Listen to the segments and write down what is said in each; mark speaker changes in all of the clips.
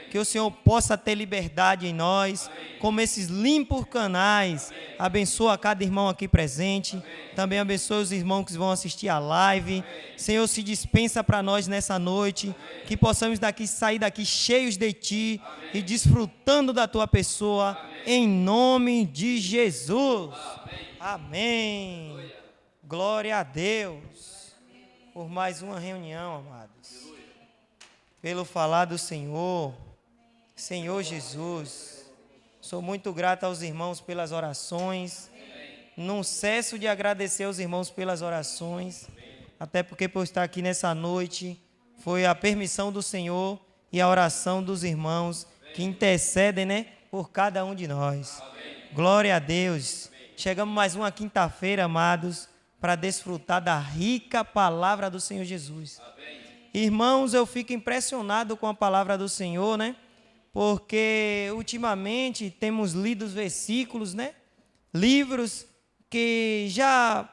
Speaker 1: Que o Senhor possa ter liberdade em nós, como esses limpos canais. Abençoa cada irmão aqui presente. Também abençoa os irmãos que vão assistir a live. Senhor, se dispensa para nós nessa noite, que possamos sair daqui cheios de Ti e desfrutando da Tua pessoa, em nome de Jesus. Amém. Glória a Deus por mais uma reunião, amados. Pelo falar do Senhor, Senhor Jesus, sou muito grato aos irmãos pelas orações, não cesso de agradecer aos irmãos pelas orações, até porque por estar aqui nessa noite, foi a permissão do Senhor e a oração dos irmãos que intercedem, por cada um de nós. Glória a Deus. Chegamos mais uma quinta-feira, amados, para desfrutar da rica palavra do Senhor Jesus. Irmãos, eu fico impressionado com a palavra do Senhor, porque ultimamente temos lido os versículos, livros que já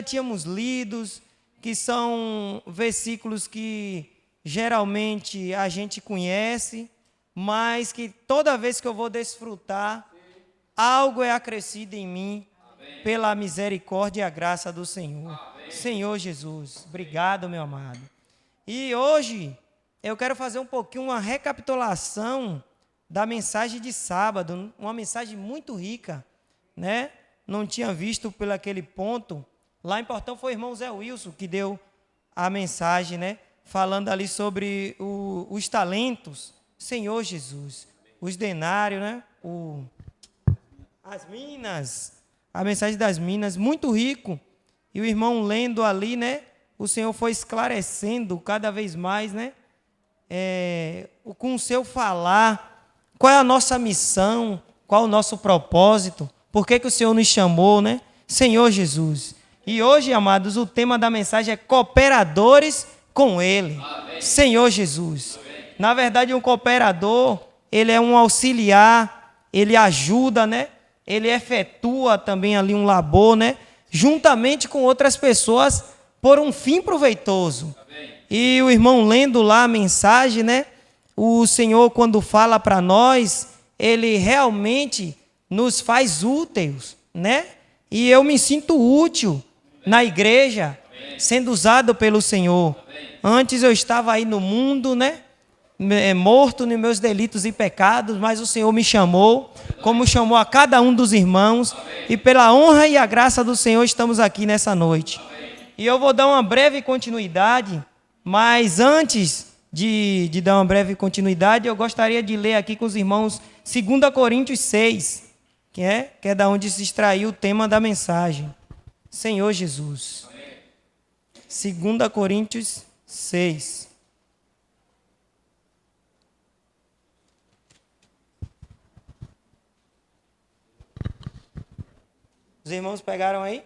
Speaker 1: tínhamos lidos, que são versículos que geralmente a gente conhece, mas que toda vez que eu vou desfrutar, algo é acrescido em mim pela misericórdia e a graça do Senhor. Senhor Jesus, obrigado, meu amado. E hoje eu quero fazer um pouquinho uma recapitulação da mensagem de sábado, uma mensagem muito rica, Não tinha visto por aquele ponto. Lá em Portão foi o irmão Zé Wilson que deu a mensagem, falando ali sobre os talentos, Senhor Jesus, os denários, as minas, a mensagem das minas, muito rico. E o irmão lendo ali, o Senhor foi esclarecendo cada vez mais, com o seu falar, qual é a nossa missão, qual é o nosso propósito, por que o Senhor nos chamou, Senhor Jesus. E hoje, amados, o tema da mensagem é cooperadores com Ele. Amém. Senhor Jesus. Amém. Na verdade, um cooperador, ele é um auxiliar, ele ajuda, Ele efetua também ali um labor, juntamente com outras pessoas, por um fim proveitoso. Amém. E o irmão lendo lá a mensagem, o Senhor, quando fala para nós, Ele realmente nos faz úteis, E eu me sinto útil na igreja, amém, sendo usado pelo Senhor. Amém. Antes eu estava aí no mundo, morto nos meus delitos e pecados, mas o Senhor me chamou, como chamou a cada um dos irmãos, amém, e pela honra e a graça do Senhor estamos aqui nessa noite. Amém. E eu vou dar uma breve continuidade, mas antes de dar uma breve continuidade, eu gostaria de ler aqui com os irmãos 2 Coríntios 6, que é da onde se extraiu o tema da mensagem. Senhor Jesus. Amém. 2 Coríntios 6. Os irmãos pegaram aí?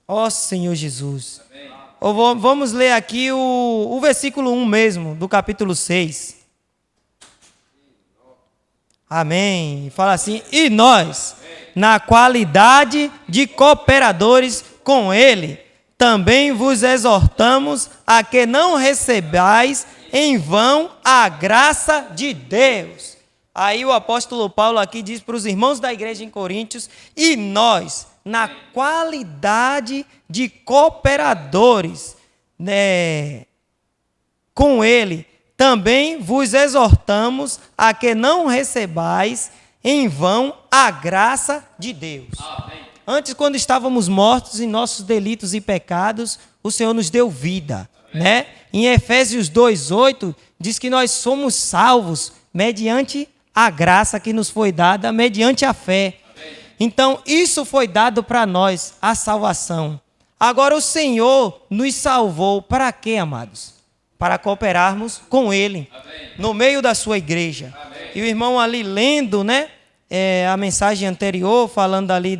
Speaker 1: Ó Senhor Jesus. Vamos ler aqui o versículo 1 mesmo, do capítulo 6. Amém. Fala assim: e nós, na qualidade de cooperadores com Ele, também vos exortamos a que não recebais em vão a graça de Deus. Aí o apóstolo Paulo aqui diz para os irmãos da igreja em Coríntios: e nós, na qualidade de cooperadores, com Ele, também vos exortamos a que não recebais em vão a graça de Deus. Amém. Antes, quando estávamos mortos em nossos delitos e pecados, o Senhor nos deu vida. Em Efésios 2:8, diz que nós somos salvos mediante a graça que nos foi dada, mediante a fé. Então, isso foi dado para nós, a salvação. Agora, o Senhor nos salvou para quê, amados? Para cooperarmos com Ele, amém, no meio da sua igreja. Amém. E o irmão ali lendo, a mensagem anterior, falando ali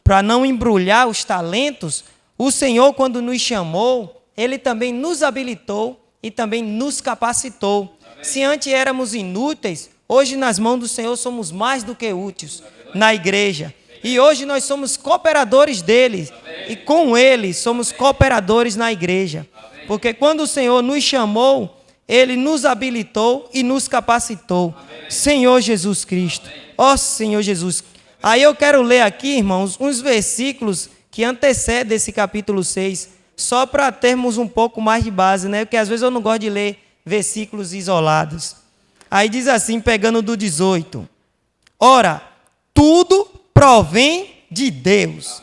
Speaker 1: para não embrulhar os talentos, o Senhor, quando nos chamou, Ele também nos habilitou e também nos capacitou. Amém. Se antes éramos inúteis, hoje nas mãos do Senhor somos mais do que úteis na igreja. E hoje nós somos cooperadores dele. Amém. E com Ele somos cooperadores na igreja. Amém. Porque quando o Senhor nos chamou, Ele nos habilitou e nos capacitou. Senhor Jesus Cristo. Ó Senhor Jesus. Aí eu quero ler aqui, irmãos, uns versículos que antecedem esse capítulo 6, só para termos um pouco mais de base, né? Porque às vezes eu não gosto de ler versículos isolados. Aí diz assim, pegando do 18. Ora, tudo provém de Deus,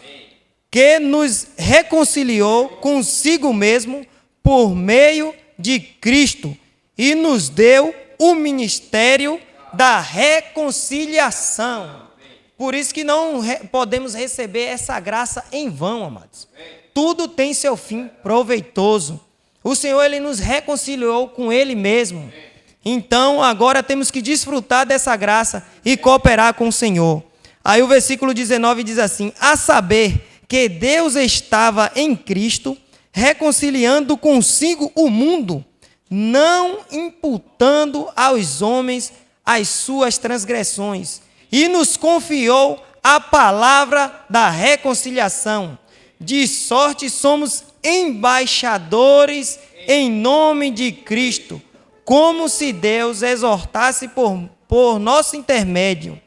Speaker 1: que nos reconciliou consigo mesmo por meio de Cristo e nos deu o ministério da reconciliação. Por isso que não podemos receber essa graça em vão, amados. Tudo tem seu fim proveitoso. O Senhor, Ele nos reconciliou com Ele mesmo. Então, agora temos que desfrutar dessa graça e cooperar com o Senhor. Aí o versículo 19 diz assim, a saber que Deus estava em Cristo, reconciliando consigo o mundo, não imputando aos homens as suas transgressões, e nos confiou a palavra da reconciliação. De sorte somos embaixadores em nome de Cristo, como se Deus exortasse por nosso intermédio.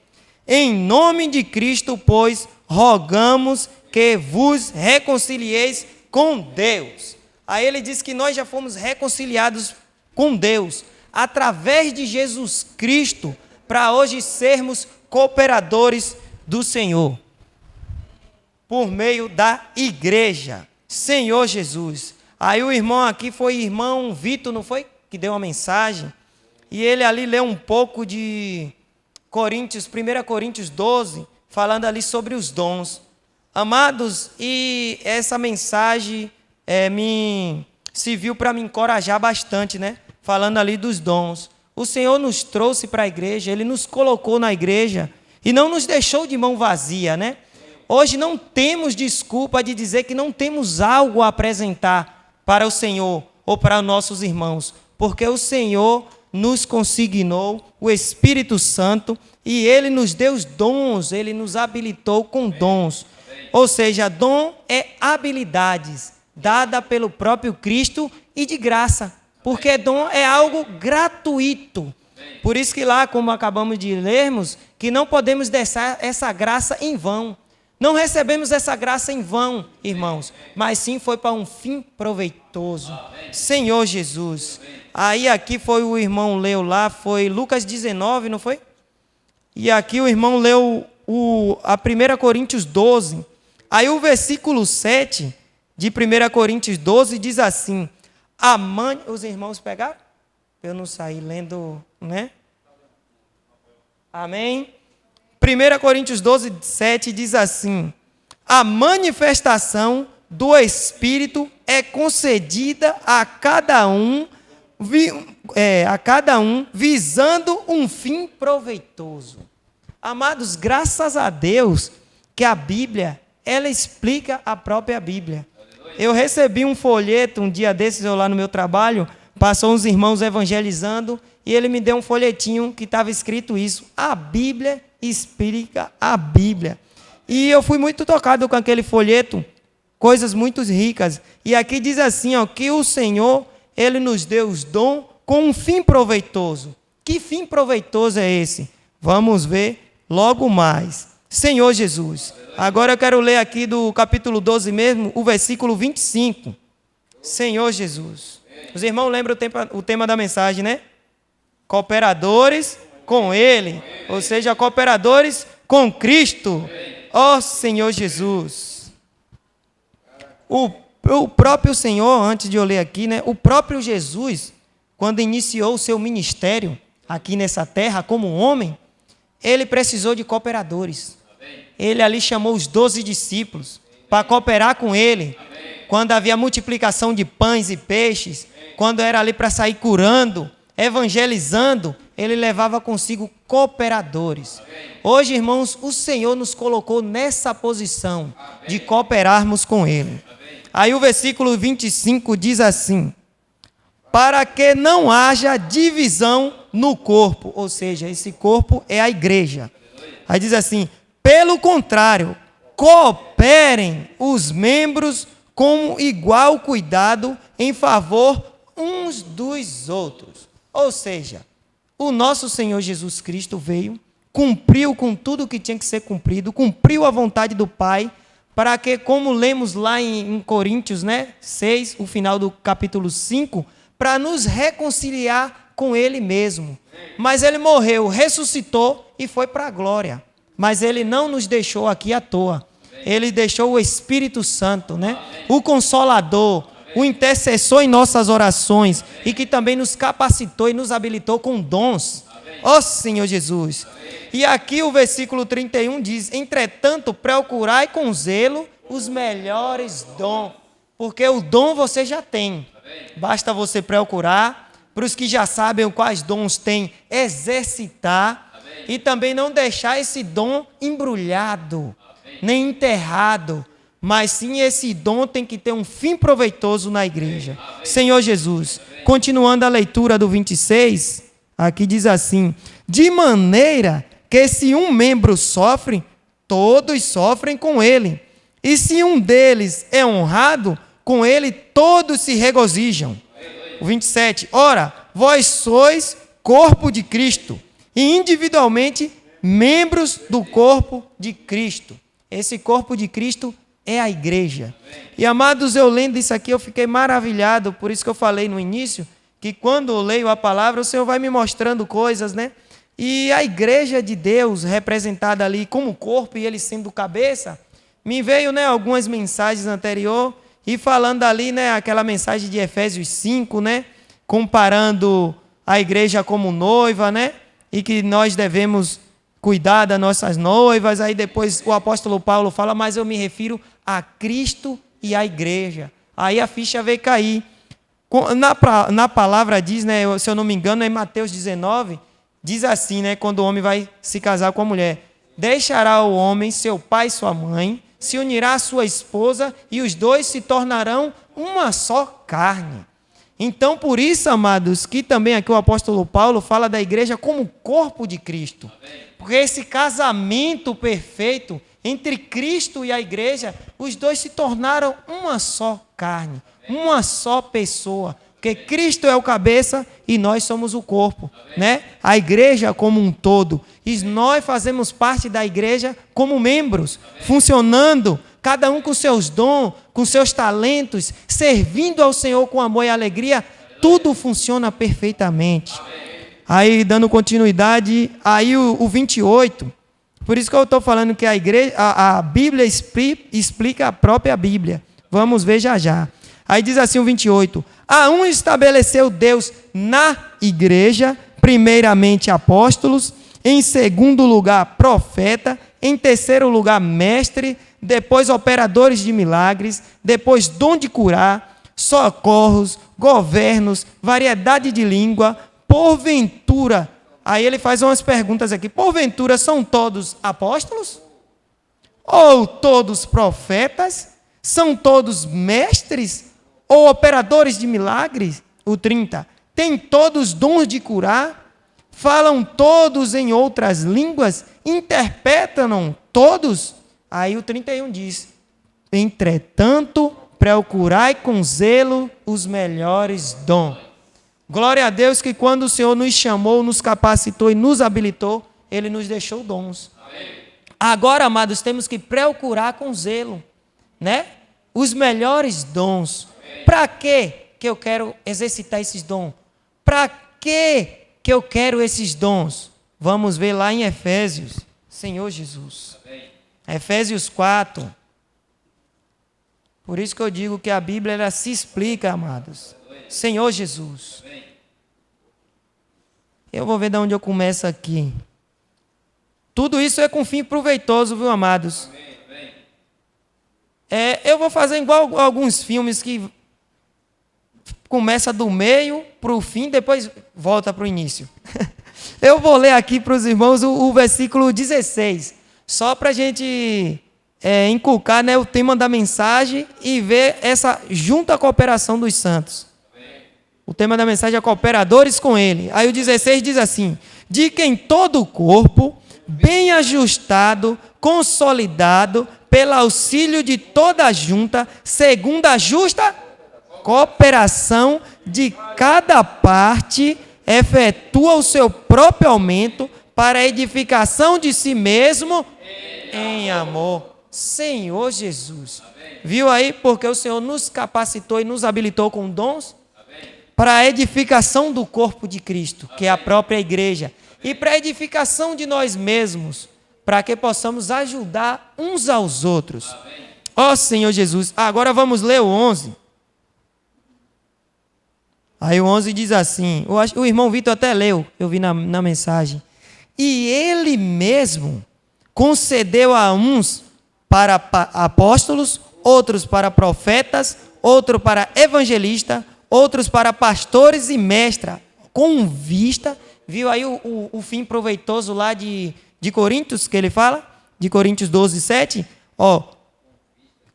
Speaker 1: Em nome de Cristo, pois, rogamos que vos reconcilieis com Deus. Aí ele diz que nós já fomos reconciliados com Deus, através de Jesus Cristo, para hoje sermos cooperadores do Senhor, por meio da igreja. Senhor Jesus. Aí o irmão aqui foi irmão Vitor, não foi? Que deu uma mensagem. E ele ali leu um pouco de Coríntios, 1 Coríntios 12, falando ali sobre os dons. Amados, e essa mensagem me serviu para me encorajar bastante, né? Falando ali dos dons. O Senhor nos trouxe para a igreja, Ele nos colocou na igreja e não nos deixou de mão vazia, né? Hoje não temos desculpa de dizer que não temos algo a apresentar para o Senhor ou para nossos irmãos, porque o Senhor nos consignou o Espírito Santo e Ele nos deu os dons, Ele nos habilitou com dons. Ou seja, dom é habilidades dada pelo próprio Cristo e de graça, porque dom é algo gratuito. Por isso que lá, como acabamos de lermos, que não podemos deixar essa graça em vão. Não recebemos essa graça em vão, irmãos, mas sim foi para um fim proveitoso. Senhor Jesus. Aí aqui foi o irmão leu lá, foi Lucas 19, não foi? E aqui o irmão leu a 1 Coríntios 12. Aí o versículo 7 de 1 Coríntios 12 diz assim, os irmãos pegaram? Eu não saí lendo, né? Amém? 1 Coríntios 12, 7 diz assim, a manifestação do Espírito é concedida a cada um visando um fim proveitoso. Amados, graças a Deus que a Bíblia, ela explica a própria Bíblia. Eu recebi um folheto um dia desses, eu lá no meu trabalho, passou uns irmãos evangelizando e ele me deu um folhetinho que estava escrito isso, a Bíblia explica a Bíblia. E eu fui muito tocado com aquele folheto, coisas muito ricas. E aqui diz assim, ó, que o Senhor, Ele nos deu os dons com um fim proveitoso. Que fim proveitoso é esse? Vamos ver logo mais. Senhor Jesus. Agora eu quero ler aqui do capítulo 12 mesmo, o versículo 25. Senhor Jesus. Os irmãos lembram o tema da mensagem, né? Cooperadores com Ele, ou seja, cooperadores com Cristo. Ó Senhor Jesus. O próprio Senhor, antes de eu ler aqui, né? O próprio Jesus, quando iniciou o seu ministério aqui nessa terra como homem, Ele precisou de cooperadores. Ele ali chamou os 12 discípulos para cooperar com Ele. Quando havia multiplicação de pães e peixes, quando era ali para sair curando, evangelizando, Ele levava consigo cooperadores. Hoje, irmãos, o Senhor nos colocou nessa posição de cooperarmos com Ele. Aí o versículo 25 diz assim, para que não haja divisão no corpo, ou seja, esse corpo é a igreja. Aí diz assim, pelo contrário, cooperem os membros com igual cuidado em favor uns dos outros. Ou seja, o nosso Senhor Jesus Cristo veio, cumpriu com tudo o que tinha que ser cumprido, cumpriu a vontade do Pai, para que, como lemos lá em Coríntios, 6, o final do capítulo 5, para nos reconciliar com Ele mesmo. Mas Ele morreu, ressuscitou e foi para a glória. Mas Ele não nos deixou aqui à toa. Ele deixou o Espírito Santo, o Consolador, o intercessor em nossas orações e que também nos capacitou e nos habilitou com dons. Ó Senhor Jesus. E aqui o versículo 31 diz: entretanto, procurai com zelo os melhores dons, porque o dom você já tem. Basta você procurar. Para os que já sabem quais dons tem, exercitar. E também não deixar esse dom embrulhado, nem enterrado. Mas sim, esse dom tem que ter um fim proveitoso na igreja. Senhor Jesus, continuando a leitura do 26, aqui diz assim: de maneira que se um membro sofre, todos sofrem com ele. E se um deles é honrado, com ele todos se regozijam. O 27, ora, vós sois corpo de Cristo, e individualmente membros do corpo de Cristo. Esse corpo de Cristo é a igreja. E amados, eu lendo isso aqui, eu fiquei maravilhado, por isso que eu falei no início, que quando eu leio a palavra, o Senhor vai me mostrando coisas, E a igreja de Deus, representada ali como corpo e ele sendo cabeça, me veio, algumas mensagens anteriores, e falando ali, aquela mensagem de Efésios 5, comparando a igreja como noiva, e que nós devemos cuidar das nossas noivas. Aí depois o apóstolo Paulo fala, mas eu me refiro a Cristo e à igreja. Aí a ficha veio cair. Na palavra diz, se eu não me engano, em Mateus 19, diz assim, quando o homem vai se casar com a mulher: deixará o homem seu pai e sua mãe, se unirá à sua esposa, e os dois se tornarão uma só carne. Então, por isso, amados, que também aqui o apóstolo Paulo fala da igreja como corpo de Cristo. Porque esse casamento perfeito entre Cristo e a igreja, os dois se tornaram uma só carne, uma só pessoa. Porque Cristo é o cabeça e nós somos o corpo, A igreja como um todo. E nós fazemos parte da igreja como membros, funcionando, cada um com seus dons, com seus talentos, servindo ao Senhor com amor e alegria, tudo funciona perfeitamente. Aí, dando continuidade, aí o 28, por isso que eu estou falando que a igreja, a Bíblia explica a própria Bíblia. Vamos ver já já. Aí diz assim o 28, a um estabeleceu Deus na igreja, primeiramente apóstolos, em segundo lugar profeta, em terceiro lugar mestre, depois operadores de milagres, depois dom de curar, socorros, governos, variedade de língua, porventura. Aí ele faz umas perguntas aqui, porventura são todos apóstolos? Ou todos profetas? São todos mestres? Ou operadores de milagres? O 30, tem todos dons de curar? Falam todos em outras línguas? Interpretam todos? Aí o 31 diz, entretanto, procurai com zelo os melhores dons. Glória a Deus que quando o Senhor nos chamou, nos capacitou e nos habilitou, Ele nos deixou dons. Amém. Agora, amados, temos que procurar com zelo, os melhores dons. Para que eu quero exercitar esses dons? Para que eu quero esses dons? Vamos ver lá em Efésios, Senhor Jesus. Efésios 4. Por isso que eu digo que a Bíblia ela se explica, amados. Senhor Jesus. Eu vou ver de onde eu começo aqui. Tudo isso é com fim proveitoso, viu, amados? Eu vou fazer igual alguns filmes que começa do meio para o fim, depois volta para o início. Eu vou ler aqui para os irmãos o versículo 16, só para a gente inculcar o tema da mensagem e ver essa junta cooperação dos santos. O tema da mensagem é cooperadores com ele. Aí o 16 diz assim, de quem todo o corpo, bem ajustado, consolidado, pelo auxílio de toda a junta, segundo a justa cooperação de cada parte efetua o seu próprio aumento para a edificação de si mesmo em amor. Senhor Jesus. Viu aí? Porque o Senhor nos capacitou e nos habilitou com dons para a edificação do corpo de Cristo, que é a própria igreja, e para a edificação de nós mesmos, para que possamos ajudar uns aos outros. Ó Senhor Jesus. Agora vamos ler o 11. Aí o 11 diz assim, o irmão Vitor até leu, eu vi na mensagem. E ele mesmo concedeu a uns para apóstolos, outros para profetas, outros para evangelistas, outros para pastores e mestres, com vista, viu aí o fim proveitoso lá de Coríntios, que ele fala, de Coríntios 12, 7, ó,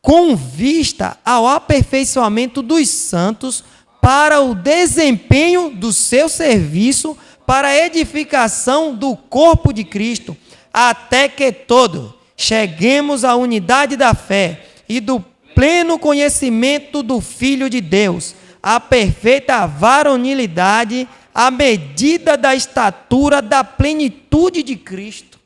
Speaker 1: com vista ao aperfeiçoamento dos santos, para o desempenho do seu serviço, para a edificação do corpo de Cristo, até que todos cheguemos à unidade da fé e do pleno conhecimento do Filho de Deus, à perfeita varonilidade, à medida da estatura da plenitude de Cristo.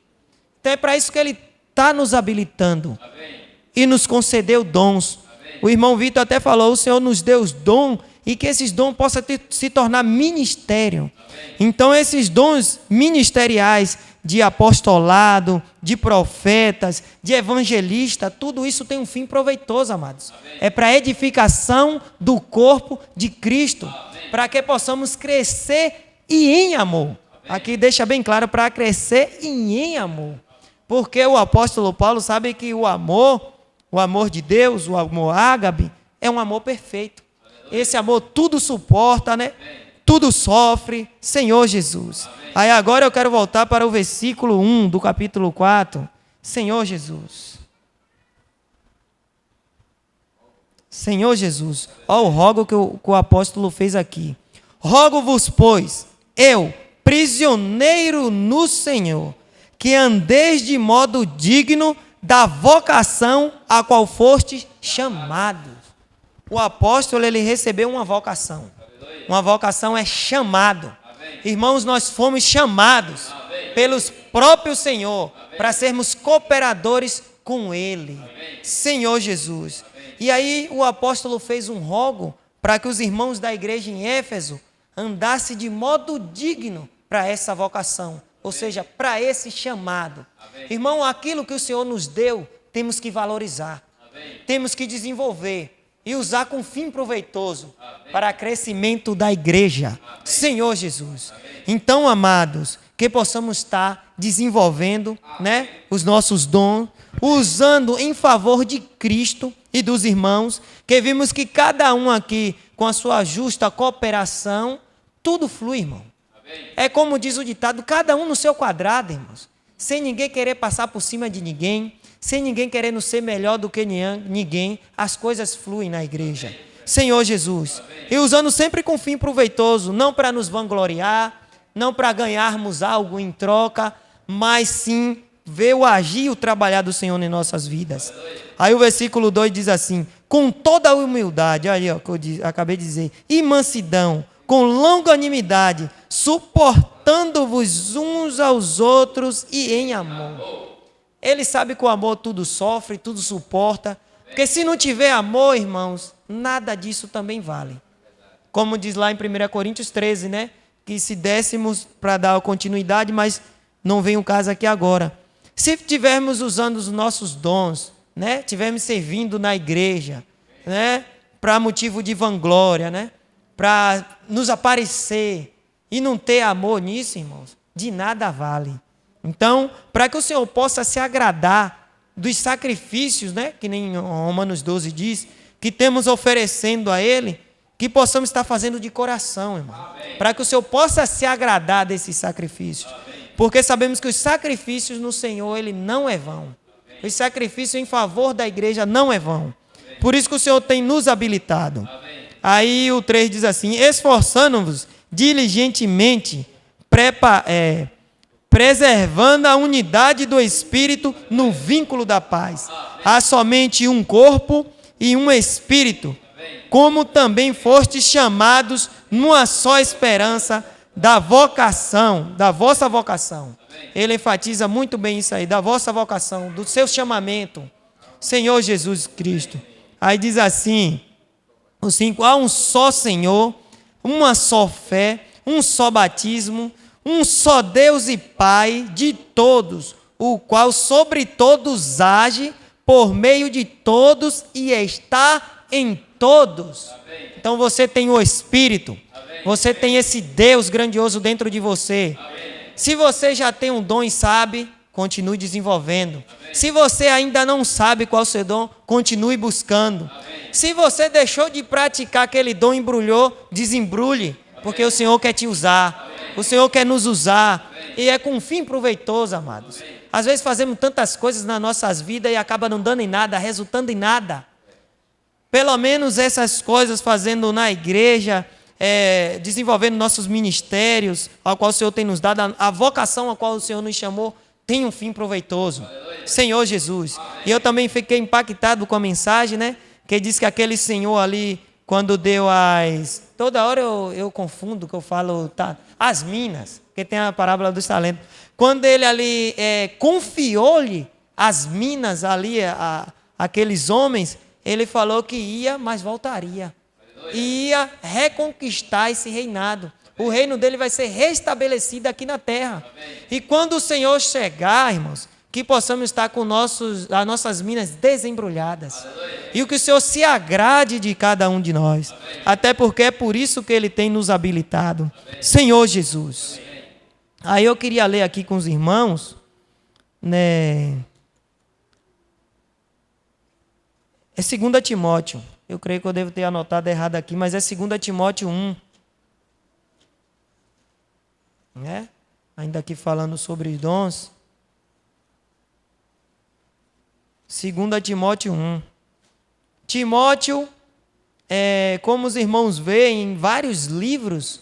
Speaker 1: Então é para isso que Ele está nos habilitando. Amém. E nos concedeu dons. Amém. O irmão Vitor até falou, o Senhor nos deu os dons, e que esses dons possam se tornar ministério. Amém. Então esses dons ministeriais de apostolado, de profetas, de evangelista, tudo isso tem um fim proveitoso, amados. Amém. É para a edificação do corpo de Cristo, para que possamos crescer e em amor. Amém. Aqui deixa bem claro, para crescer e em amor. Porque o apóstolo Paulo sabe que o amor de Deus, o amor ágape, é um amor perfeito. Esse amor tudo suporta, né? Tudo sofre, Senhor Jesus. Amém. Aí agora eu quero voltar para o versículo 1 do capítulo 4. Senhor Jesus. Senhor Jesus. Olha o rogo que o apóstolo fez aqui. Rogo-vos, pois, eu, prisioneiro no Senhor, que andeis de modo digno da vocação a qual fostes chamados. O apóstolo, ele recebeu uma vocação. Uma vocação é chamado. Amém. Irmãos, nós fomos chamados pelos próprios Senhor para sermos cooperadores com Ele. Amém. Senhor Jesus. Amém. E aí o apóstolo fez um rogo para que os irmãos da igreja em Éfeso andassem de modo digno para essa vocação. Ou seja, para esse chamado. Amém. Irmão, aquilo que o Senhor nos deu, temos que valorizar. Amém. Temos que desenvolver. E usar com fim proveitoso. Amém. Para crescimento da igreja. Amém. Senhor Jesus. Amém. Então, amados, que possamos estar desenvolvendo, né, os nossos dons, usando em favor de Cristo e dos irmãos, que vimos que cada um aqui, com a sua justa cooperação, tudo flui, irmão. Amém. É como diz o ditado, cada um no seu quadrado, irmãos. Sem ninguém querer passar por cima de ninguém, sem ninguém querendo ser melhor do que ninguém, as coisas fluem na igreja. Amém. Senhor Jesus. Amém. E usando sempre com fim proveitoso, não para nos vangloriar, não para ganharmos algo em troca, mas sim ver o agir e o trabalhar do Senhor em nossas vidas. Amém. Aí o versículo 2 diz assim, com toda a humildade, olha aí, ó, que eu acabei de dizer, e mansidão, com longanimidade, suportando-vos uns aos outros e em amor. Ele sabe que o amor tudo sofre, tudo suporta. Porque se não tiver amor, irmãos, nada disso também vale. Como diz lá em 1 Coríntios 13, né? Que se dessemos para dar continuidade, mas não vem o caso aqui agora. Se estivermos usando os nossos dons, né? Estivermos servindo na igreja, né? Para motivo de vanglória, né? Para nos aparecer e não ter amor nisso, irmãos, de nada vale. Então, para que o Senhor possa se agradar dos sacrifícios, né, que nem Romanos 12 diz, que temos oferecendo a Ele, que possamos estar fazendo de coração, irmão. Amém. Para que o Senhor possa se agradar desses sacrifícios. Amém. Porque sabemos que os sacrifícios no Senhor, Ele não é vão. Amém. Os sacrifícios em favor da igreja não é vão. Amém. Por isso que o Senhor tem nos habilitado. Amém. Aí o 3 diz assim, esforçando-vos diligentemente, preservando a unidade do Espírito no vínculo da paz. Há somente um corpo e um Espírito, como também fostes chamados numa só esperança da vocação, da vossa vocação. Ele enfatiza muito bem isso aí, da vossa vocação, do seu chamamento, Senhor Jesus Cristo. Aí diz assim, o 5, há um só Senhor, uma só fé, um só batismo, um só Deus e Pai de todos, o qual sobre todos age, por meio de todos e está em todos. Então você tem o Espírito, você tem esse Deus grandioso dentro de você. Se você já tem um dom e sabe, continue desenvolvendo. Se você ainda não sabe qual é o seu dom, continue buscando. Se você deixou de praticar aquele dom, embrulhou, desembrulhe, porque o Senhor quer te usar. O Senhor quer nos usar. E é com um fim proveitoso, amados. Às vezes fazemos tantas coisas nas nossas vidas e acaba não dando em nada, resultando em nada. Pelo menos essas coisas fazendo na igreja, desenvolvendo nossos ministérios, ao qual o Senhor tem nos dado, a vocação a qual o Senhor nos chamou, tem um fim proveitoso. Senhor Jesus. E eu também fiquei impactado com a mensagem, né? Que diz que aquele senhor ali, quando deu as... Toda hora eu confundo, que eu falo, tá, as minas, porque tem a parábola dos talentos. Quando ele ali confiou-lhe as minas ali, aqueles homens, ele falou que ia, mas voltaria. Ia reconquistar esse reinado. O reino dele vai ser restabelecido aqui na terra. E quando o Senhor chegar, irmãos, que possamos estar com as nossas minas desembrulhadas. E o que o Senhor se agrade de cada um de nós. Até porque é por isso que Ele tem nos habilitado. Senhor Jesus. Aí eu queria ler aqui com os irmãos, né? É 2 Timóteo. Eu creio que eu devo ter anotado errado aqui, mas é 2 Timóteo 1. Né? Ainda aqui falando sobre os dons. 2 Timóteo 1. Timóteo, como os irmãos veem em vários livros,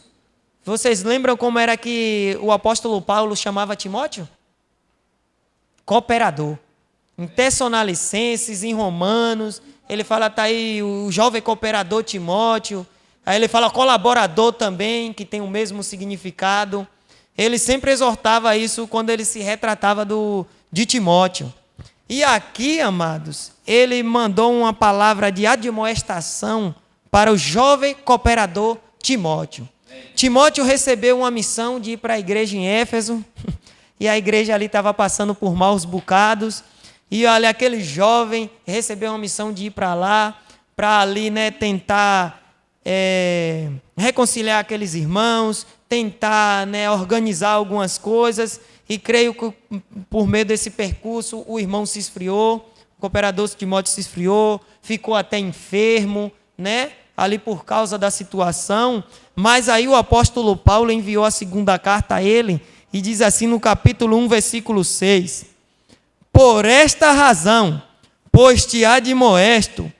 Speaker 1: vocês lembram como era que o apóstolo Paulo chamava Timóteo? Cooperador. Em Tessalonicenses, em Romanos, ele fala, tá aí o jovem cooperador Timóteo. Aí ele fala colaborador também, que tem o mesmo significado. Ele sempre exortava isso quando ele se retratava de Timóteo. E aqui, amados, ele mandou uma palavra de admoestação para o jovem cooperador Timóteo. Timóteo recebeu uma missão de ir para a igreja em Éfeso, e a igreja ali estava passando por maus bocados, e olha, aquele jovem recebeu uma missão de ir para lá, para ali, né, tentar reconciliar aqueles irmãos, tentar, né, organizar algumas coisas. E creio que por meio desse percurso o irmão se esfriou, o cooperador Timóteo se esfriou, ficou até enfermo, né? Ali por causa da situação. Mas aí o apóstolo Paulo enviou a segunda carta a ele e diz assim no capítulo 1, versículo 6: por esta razão, pois te admoesto,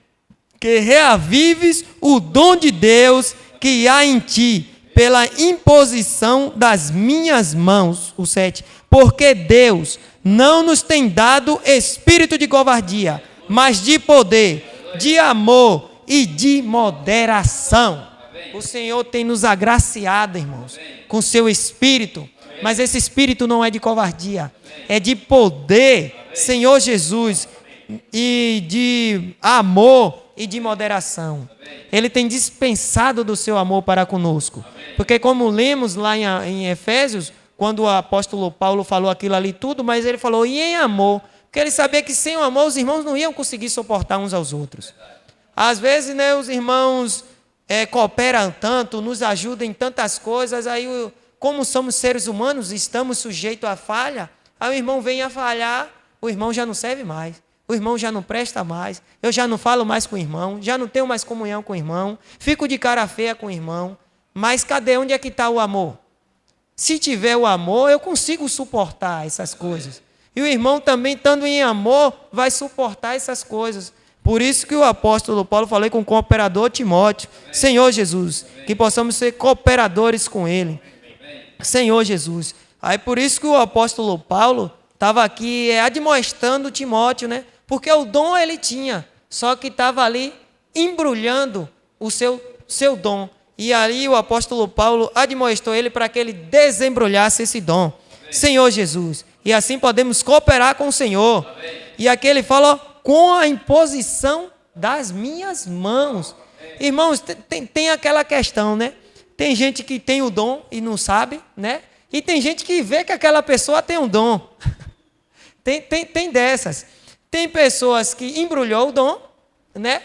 Speaker 1: que reavives o dom de Deus que há em ti, pela imposição das minhas mãos. O 7. Porque Deus não nos tem dado espírito de covardia, mas de poder, de amor e de moderação. O Senhor tem nos agraciado, irmãos, com seu espírito, mas esse espírito não é de covardia, é de poder, Senhor Jesus, e de amor e de moderação. Ele tem dispensado do seu amor para conosco. Porque como lemos lá em Efésios, quando o apóstolo Paulo falou aquilo ali tudo, mas ele falou, e em amor, porque ele sabia que sem o amor os irmãos não iam conseguir suportar uns aos outros. Às vezes, né, os irmãos cooperam tanto, nos ajudam em tantas coisas, aí como somos seres humanos, estamos sujeitos à falha, aí o irmão vem a falhar, o irmão já não serve mais. O irmão já não presta mais, eu já não falo mais com o irmão, já não tenho mais comunhão com o irmão, fico de cara feia com o irmão, mas cadê? Onde é que está o amor? Se tiver o amor, eu consigo suportar essas coisas. E o irmão também, estando em amor, vai suportar essas coisas. Por isso que o apóstolo Paulo falou com o cooperador Timóteo, Senhor Jesus, que possamos ser cooperadores com ele. Senhor Jesus. Aí por isso que o apóstolo Paulo estava aqui admoestando Timóteo, né? Porque o dom ele tinha, só que estava ali embrulhando o seu dom. E ali o apóstolo Paulo admoestou ele para que ele desembrulhasse esse dom. Senhor Jesus. E assim podemos cooperar com o Senhor. E aqui ele fala, com a imposição das minhas mãos. Irmãos, tem aquela questão, né? Tem gente que tem o dom e não sabe, né? E tem gente que vê que aquela pessoa tem um dom. Tem dessas. Tem pessoas que embrulhou o dom, né?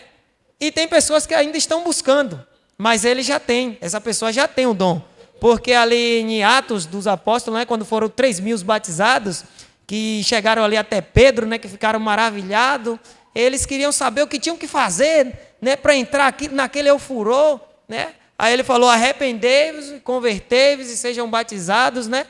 Speaker 1: E tem pessoas que ainda estão buscando. Mas ele já tem, essa pessoa já tem o dom. Porque ali em Atos dos Apóstolos, né, quando foram 3.000 batizados, que chegaram ali até Pedro, né, que ficaram maravilhados, eles queriam saber o que tinham que fazer, né, para entrar aqui naquele eufuror, né? Aí ele falou, arrependei-vos, convertei-vos e sejam batizados, né?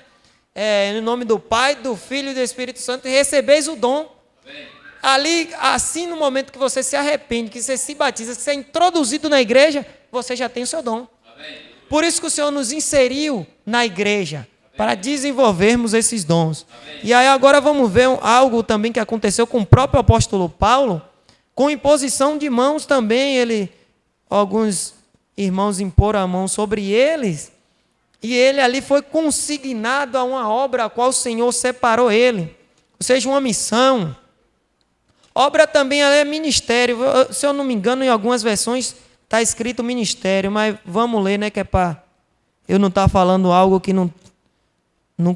Speaker 1: No nome do Pai, do Filho e do Espírito Santo, e recebeis o dom. Amém. Ali, assim, no momento que você se arrepende, que você se batiza, que você é introduzido na igreja, você já tem o seu dom. Amém. Por isso que o Senhor nos inseriu na igreja, amém, para desenvolvermos esses dons. Amém. E aí agora vamos ver algo também que aconteceu com o próprio apóstolo Paulo, com imposição de mãos também, alguns irmãos imporam a mão sobre eles, e ele ali foi consignado a uma obra a qual o Senhor separou ele, ou seja, uma missão. Obra também é ministério, se eu não me engano, em algumas versões está escrito ministério, mas vamos ler, né, que é para eu não estar falando algo que não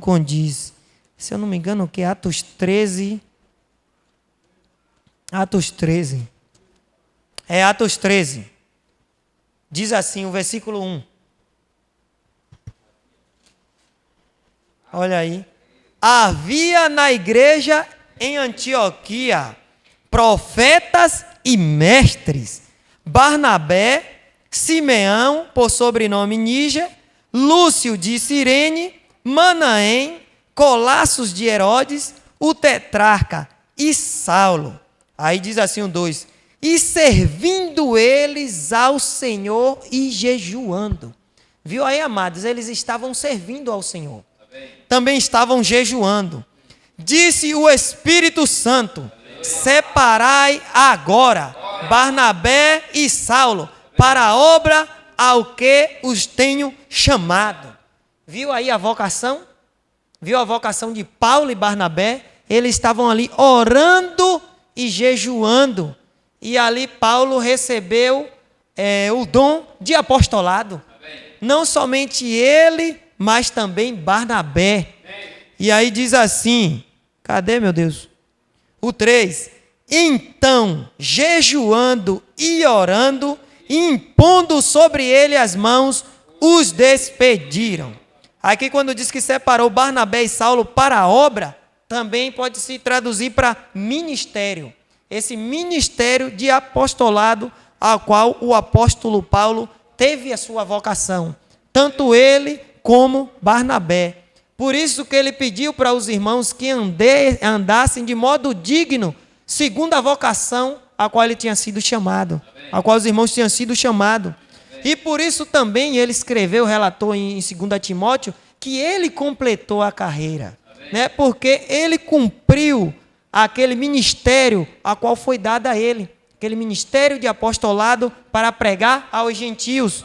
Speaker 1: condiz. Se eu não me engano, o que é Atos 13. Atos 13. É Atos 13. Diz assim, o versículo 1. Olha aí. Havia na igreja em Antioquia profetas e mestres, Barnabé, Simeão, por sobrenome Níger, Lúcio de Cirene, Manaém, Colassos de Herodes, o tetrarca e Saulo. Aí diz assim o 2, e servindo eles ao Senhor e jejuando. Viu aí, amados? Eles estavam servindo ao Senhor. Amém. Também estavam jejuando. Disse o Espírito Santo, amém, separai agora Barnabé e Saulo para a obra ao que os tenho chamado. Viu aí a vocação? Viu a vocação de Paulo e Barnabé? Eles estavam ali orando e jejuando. E ali Paulo recebeu o dom de apostolado. Amém. Não somente ele, mas também Barnabé. Amém. E aí diz assim, cadê, meu Deus? O 3. Então, jejuando e orando, impondo sobre ele as mãos, os despediram. Aqui quando diz que separou Barnabé e Saulo para a obra, também pode se traduzir para ministério. Esse ministério de apostolado ao qual o apóstolo Paulo teve a sua vocação. Tanto ele como Barnabé. Por isso que ele pediu para os irmãos que andassem de modo digno, segundo a vocação a qual ele tinha sido chamado, a qual os irmãos tinham sido chamados. E por isso também ele escreveu, relatou em 2 Timóteo, que ele completou a carreira, né? Porque ele cumpriu aquele ministério a qual foi dado a ele, aquele ministério de apostolado para pregar aos gentios.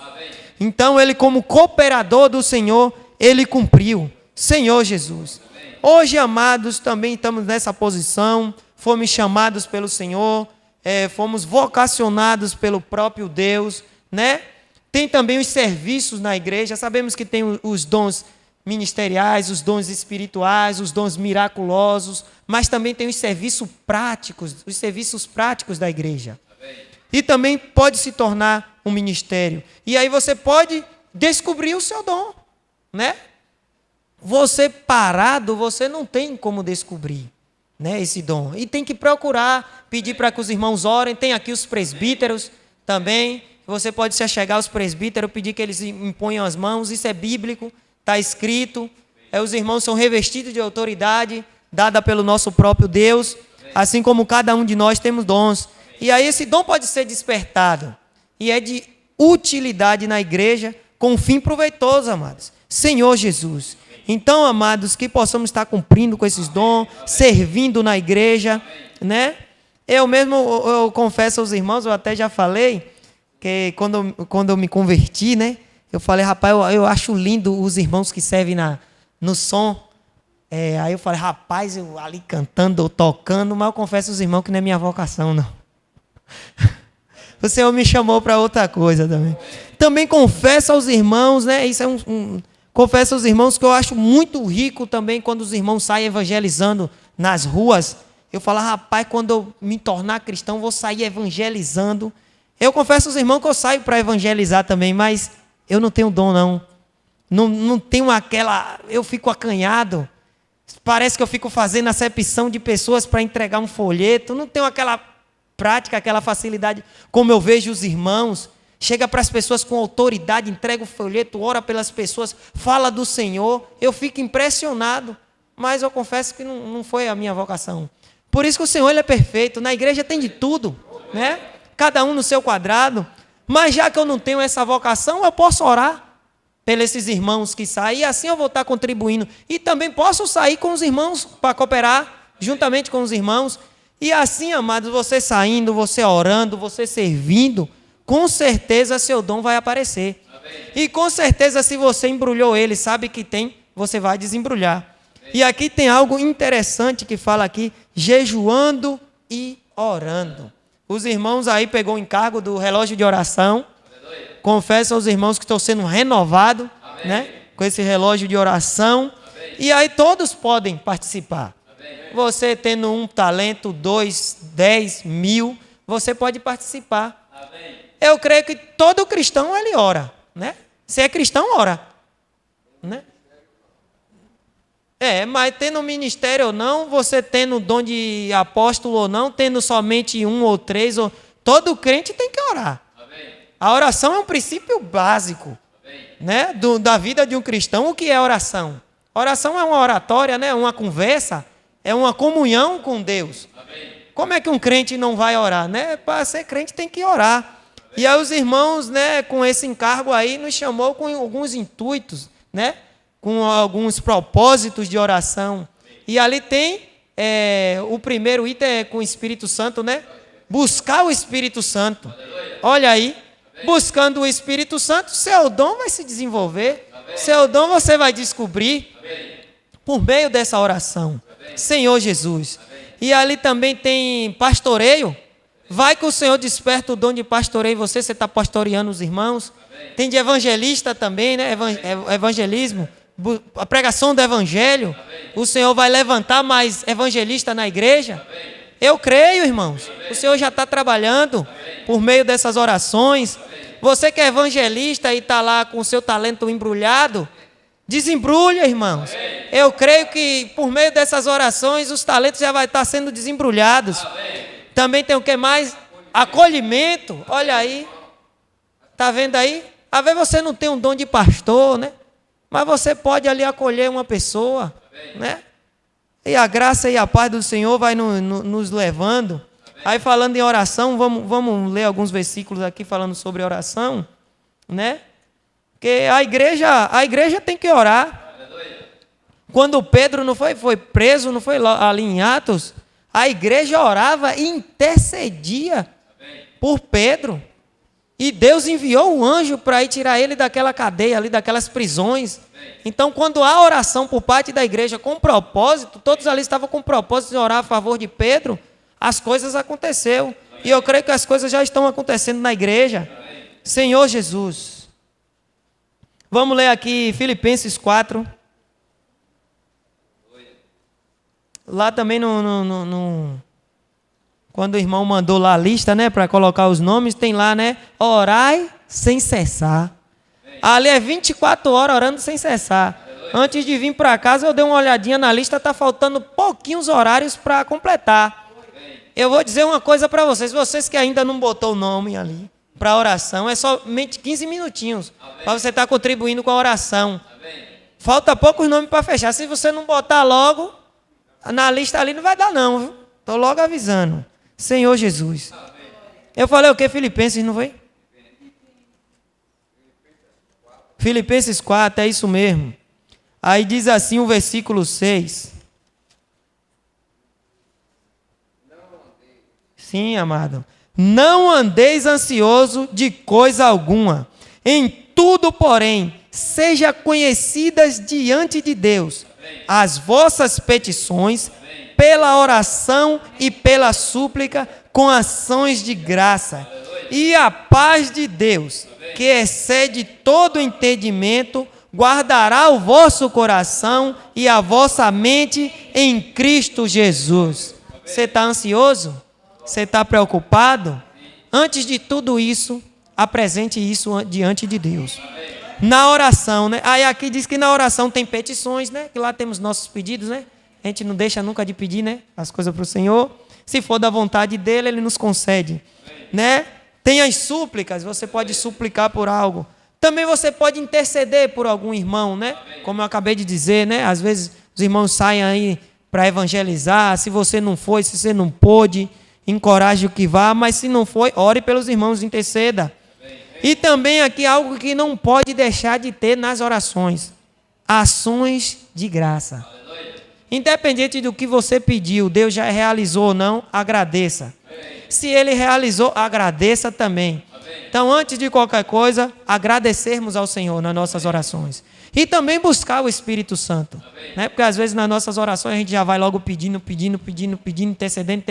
Speaker 1: Então ele, como cooperador do Senhor, ele cumpriu. Senhor Jesus. Hoje, amados, também estamos nessa posição, fomos chamados pelo Senhor, fomos vocacionados pelo próprio Deus, né? Tem também os serviços na igreja, sabemos que tem os dons ministeriais, os dons espirituais, os dons miraculosos, mas também tem os serviços práticos da igreja. E também pode se tornar um ministério. E aí você pode descobrir o seu dom, né? Você parado, você não tem como descobrir, né, esse dom. E tem que procurar, pedir para que os irmãos orem. Tem aqui os presbíteros também. Você pode se achegar aos presbíteros, pedir que eles imponham as mãos. Isso é bíblico, está escrito. Os irmãos são revestidos de autoridade dada pelo nosso próprio Deus, assim como cada um de nós temos dons. E aí esse dom pode ser despertado. E é de utilidade na igreja com um fim proveitoso, amados. Senhor Jesus. Então, amados, que possamos estar cumprindo com esses dons, servindo na igreja, né? Eu confesso aos irmãos, eu até já falei, que quando eu me converti, né? Eu falei, rapaz, eu acho lindo os irmãos que servem no som. Aí eu falei, rapaz, eu ali cantando ou tocando, mas eu confesso aos irmãos que não é minha vocação, não. O Senhor me chamou para outra coisa também. Também confesso aos irmãos, né? Isso é confesso aos irmãos que eu acho muito rico também quando os irmãos saem evangelizando nas ruas. Eu falo, rapaz, quando eu me tornar cristão, vou sair evangelizando. Eu confesso aos irmãos que eu saio para evangelizar também, mas eu não tenho dom, não. Não tenho aquela... Eu fico acanhado. Parece que eu fico fazendo acepção de pessoas para entregar um folheto. Não tenho aquela prática, aquela facilidade, como eu vejo os irmãos. Chega para as pessoas com autoridade, entrega o folheto, ora pelas pessoas, fala do Senhor. Eu fico impressionado, mas eu confesso que não foi a minha vocação. Por isso que o Senhor ele é perfeito. Na igreja tem de tudo, né? Cada um no seu quadrado. Mas já que eu não tenho essa vocação, eu posso orar pelos irmãos que saem, e assim eu vou estar contribuindo. E também posso sair com os irmãos para cooperar, juntamente com os irmãos. E assim, amados, você saindo, você orando, você servindo, com certeza seu dom vai aparecer. Amém. E com certeza, se você embrulhou ele, sabe que tem, você vai desembrulhar. Amém. E aqui tem algo interessante que fala aqui, jejuando e orando. Os irmãos aí pegou o encargo do relógio de oração. Confesso aos irmãos que estou sendo renovado, né, com esse relógio de oração. Amém. E aí todos podem participar. Amém. Você tendo um talento, 2, 10, 1000, você pode participar. Amém. Eu creio que todo cristão ele ora, né? Se é cristão, ora, né? Mas tendo ministério ou não, você tendo o dom de apóstolo ou não, tendo somente 1 ou 3, todo crente tem que orar. A oração é um princípio básico, né, da vida de um cristão. O que é oração? Oração é uma oratória, né, uma conversa, é uma comunhão com Deus. Como é que um crente não vai orar? Né? Para ser crente tem que orar. E aí os irmãos, né, com esse encargo aí, nos chamou com alguns intuitos, né, com alguns propósitos de oração. E ali tem o primeiro item é com o Espírito Santo, né? Buscar o Espírito Santo. Olha aí. Buscando o Espírito Santo, seu dom vai se desenvolver. Amém. Seu dom você vai descobrir. Amém. Por meio dessa oração. Amém. Senhor Jesus. Amém. E ali também tem pastoreio. Vai que o Senhor desperta o dom de pastoreio em você. Você está pastoreando os irmãos. Amém. Tem de evangelista também, né? Evangelismo. A pregação do evangelho. Amém. O Senhor vai levantar mais evangelista na igreja. Amém. Eu creio, irmãos. Amém. O Senhor já está trabalhando. Amém. Por meio dessas orações. Amém. Você que é evangelista e está lá com o seu talento embrulhado, desembrulha, irmãos. Amém. Eu creio que por meio dessas orações os talentos já vão estar sendo desembrulhados. Amém. Também tem o que mais? Acolhimento. Olha aí. Está vendo aí? Às vezes você não tem um dom de pastor, né? Mas você pode ali acolher uma pessoa, né? E a graça e a paz do Senhor vai nos levando. Aí falando em oração, vamos ler alguns versículos aqui falando sobre oração, né? Porque a igreja tem que orar. Quando Pedro não foi preso, não foi ali em Atos, a igreja orava e intercedia por Pedro. E Deus enviou um anjo para ir tirar ele daquela cadeia ali, daquelas prisões. Então, quando há oração por parte da igreja com propósito, todos ali estavam com propósito de orar a favor de Pedro, as coisas aconteceram. E eu creio que as coisas já estão acontecendo na igreja. Senhor Jesus. Vamos ler aqui Filipenses 4. Lá também quando o irmão mandou lá a lista, né, para colocar os nomes, tem lá, né, orai sem cessar. Ali é 24 horas orando sem cessar. Antes de vir para casa, eu dei uma olhadinha na lista, está faltando pouquinhos horários para completar. Eu vou dizer uma coisa para vocês que ainda não botou o nome ali para oração, é somente 15 minutinhos para você estar contribuindo com a oração. Falta poucos nomes para fechar. Se você não botar logo, na lista ali não vai dar não, viu? Estou logo avisando. Senhor Jesus. Eu falei o que? Filipenses, não foi? Filipenses 4, é isso mesmo. Aí diz assim o versículo 6. Sim, amado. Não andeis ansioso de coisa alguma. Em tudo, porém, seja conhecidas diante de Deus as vossas petições, pela oração e pela súplica, com ações de graça. E a paz de Deus, que excede todo entendimento, guardará o vosso coração e a vossa mente em Cristo Jesus. Você está ansioso? Você está preocupado? Antes de tudo isso, apresente isso diante de Deus. Na oração, né? Aí aqui diz que na oração tem petições, né? Que lá temos nossos pedidos, né? A gente não deixa nunca de pedir, né? As coisas para o Senhor. Se for da vontade dele, ele nos concede, né? Tem as súplicas, você pode suplicar por algo. Também você pode interceder por algum irmão, né? Como eu acabei de dizer, né? Às vezes os irmãos saem aí para evangelizar. Se você não foi, se você não pôde, encoraje o que vá. Mas se não foi, ore pelos irmãos, interceda. E também aqui algo que não pode deixar de ter nas orações: ações de graça. Independente do que você pediu, Deus já realizou ou não, agradeça. Se Ele realizou, agradeça também. Então, antes de qualquer coisa, agradecermos ao Senhor nas nossas orações. E também buscar o Espírito Santo, né? Porque às vezes nas nossas orações a gente já vai logo pedindo, intercedendo,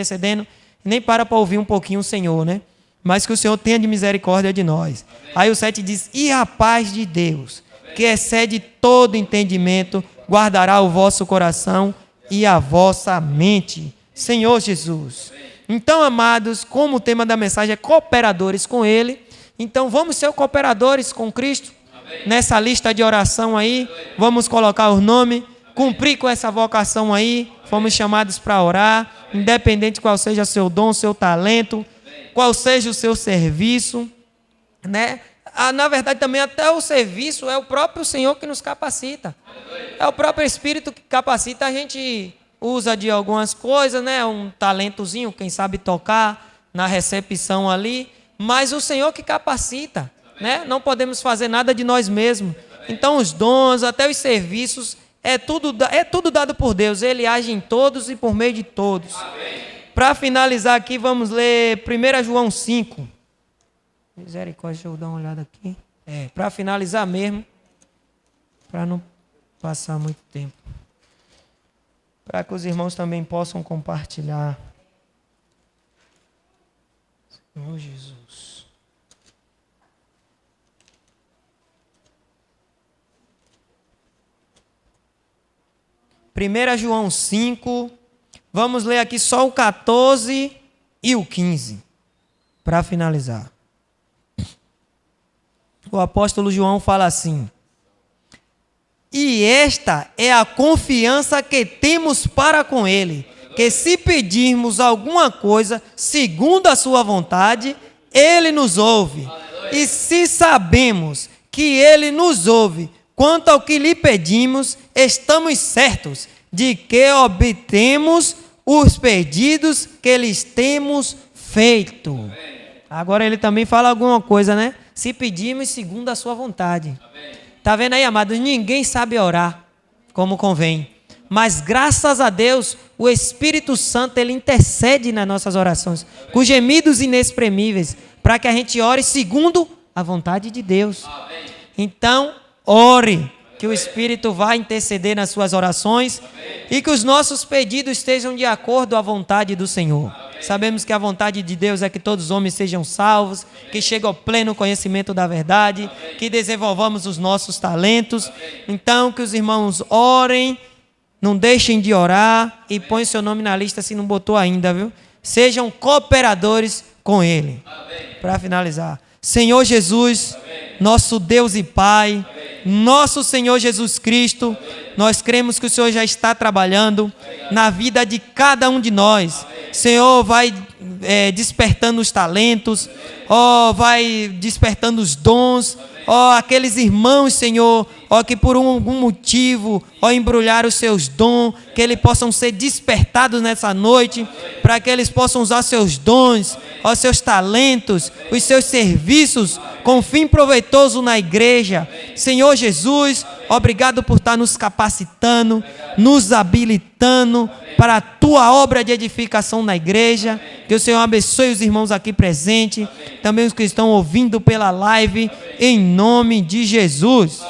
Speaker 1: e nem para ouvir um pouquinho o Senhor, né? Mas que o Senhor tenha de misericórdia de nós. Aí o 7 diz: e a paz de Deus, que excede todo entendimento, guardará o vosso coração e a vossa mente. Senhor Jesus. Então, amados, como o tema da mensagem é cooperadores com Ele, então vamos ser cooperadores com Cristo. Nessa lista de oração aí, vamos colocar o nome, cumprir com essa vocação aí. Fomos chamados para orar, independente qual seja seu dom, seu talento, qual seja o seu serviço, né? Na verdade, também até o serviço é o próprio Senhor que nos capacita. É o próprio Espírito que capacita. A gente usa de algumas coisas, né? Um talentozinho, quem sabe tocar na recepção ali, mas o Senhor que capacita, né? Não podemos fazer nada de nós mesmos. Então, os dons, até os serviços, é tudo dado por Deus. Ele age em todos e por meio de todos. Para finalizar aqui, vamos ler 1 João 5. Misericórdia, deixa eu dar uma olhada aqui. Para finalizar mesmo, para não passar muito tempo. Para que os irmãos também possam compartilhar. Senhor Jesus. Primeira João 5, vamos ler aqui só o 14 e o 15, para finalizar. O apóstolo João fala assim: e esta é a confiança que temos para com Ele, que se pedirmos alguma coisa segundo a sua vontade, Ele nos ouve. E se sabemos que Ele nos ouve quanto ao que lhe pedimos, estamos certos de que obtemos os pedidos que lhes temos feito. Agora ele também fala alguma coisa, né? Se pedimos segundo a sua vontade. Está vendo aí, amados? Ninguém sabe orar como convém. Mas graças a Deus, o Espírito Santo, ele intercede nas nossas orações, com gemidos inexprimíveis, para que a gente ore segundo a vontade de Deus. Então, ore, que o Espírito vai interceder nas suas orações e que os nossos pedidos estejam de acordo à vontade do Senhor. Sabemos que a vontade de Deus é que todos os homens sejam salvos, que cheguem ao pleno conhecimento da verdade, que desenvolvamos os nossos talentos. Então, que os irmãos orem, não deixem de orar e põe seu nome na lista se não botou ainda, viu? Sejam cooperadores com Ele. Para finalizar, Senhor Jesus, nosso Deus e Pai, nosso Senhor Jesus Cristo, nós cremos que o Senhor já está trabalhando na vida de cada um de nós. Senhor, vai despertando os talentos, vai despertando os dons, aqueles irmãos, Senhor, que por algum motivo, embrulharam os seus dons, que eles possam ser despertados nessa noite, para que eles possam usar seus dons, seus talentos, os seus serviços, com fim proveitoso na igreja. Senhor Jesus, Obrigado por estar nos capacitando, nos habilitando para a tua obra de edificação na igreja. Que o Senhor abençoe os irmãos aqui presentes, também os que estão ouvindo pela live, em nome de Jesus.